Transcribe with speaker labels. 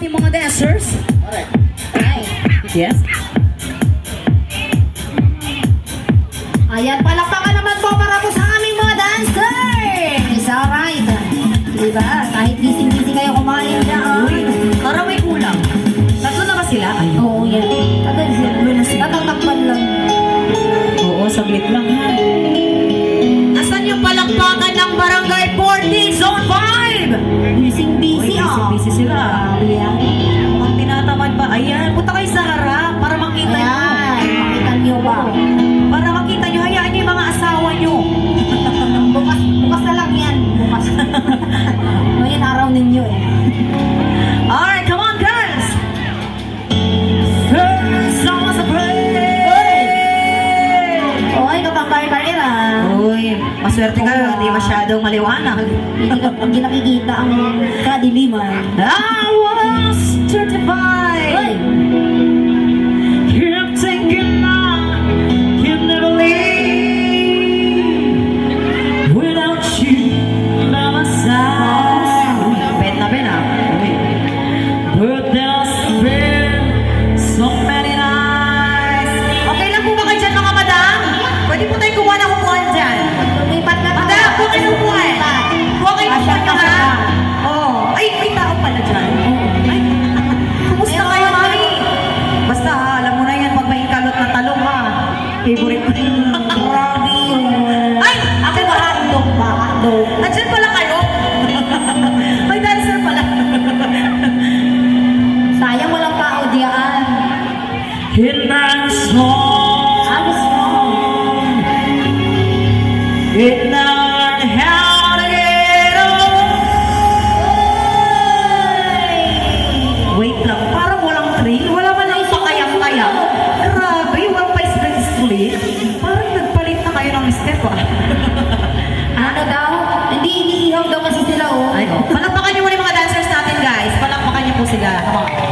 Speaker 1: Yung mga dancers.
Speaker 2: Alright.
Speaker 1: Right.
Speaker 3: Yes.
Speaker 1: Ayan, palakpakan naman po para po sa aming mga dancers. Alright. Diba? Kahit gising-gising kayo kumain dyan.
Speaker 3: Uy, parang may kulang. Tatlo na ba sila? Ay,
Speaker 1: Oo, yan. Tagal sila. Natatakpan lang.
Speaker 3: oo, saglit lang ha. Asan yung palakpakan ng Barangay 40 Zone 5?
Speaker 1: Busy-busy, oh.
Speaker 3: Busy sila.
Speaker 1: Grabe yan.
Speaker 3: Mukhang tinatamad pa. Ayan, punta kayo sa harap para makita nyo.
Speaker 1: Ayan. Makita niyo ba?
Speaker 3: Para makita nyo, hayaan nyo yung mga asawa nyo.
Speaker 1: Bukas na lang yan. Bukas. Ngayon araw ninyo eh.
Speaker 3: Alright, come on girls! First song sa break!
Speaker 1: Oy, kapang-karera.
Speaker 3: Uy, maswerte ka, hindi masyadong maliwanag.
Speaker 1: Hindi nakikita ang kadiliman.
Speaker 3: I was 35.
Speaker 1: Oy!
Speaker 3: Kept thinking I can never live without you by my side. Ben na ben ah. But there's been so many nights. Okay lang po ba kayo dyan mga madam? Pwede po tayo kuha ng upuan dyan.
Speaker 1: Lumipat na
Speaker 3: Madam, kuha kayo ng upuan. Kuha kayo ng upuan nyo ha. Oh. Ay, may tao pala dyan. Ay, kumusta kayo mami? Basta ha, alam mo na yan pag may kalot na talong ha. Favorite ko.
Speaker 1: Grabe yun.
Speaker 3: Ay, ako ba?
Speaker 1: Hotdog ba? Hotdog.
Speaker 3: Andyan pala kayo? May dancer pala.
Speaker 1: Sayang walang tao diyan.
Speaker 3: In my song,
Speaker 1: Ano song?
Speaker 3: it learned how to get on. Wait lang, parang walang thrill. Wala man lang pakayang-kayang. Grabe, walang pa split. Parang nagpalit na kayo ng step ah.
Speaker 1: Ano daw? Hindi ihaw daw kasi sila oh.
Speaker 3: Ay, oh. Palakpakan niyo muna yung mga dancers natin guys. Palakpakan niyo po sila. Come on.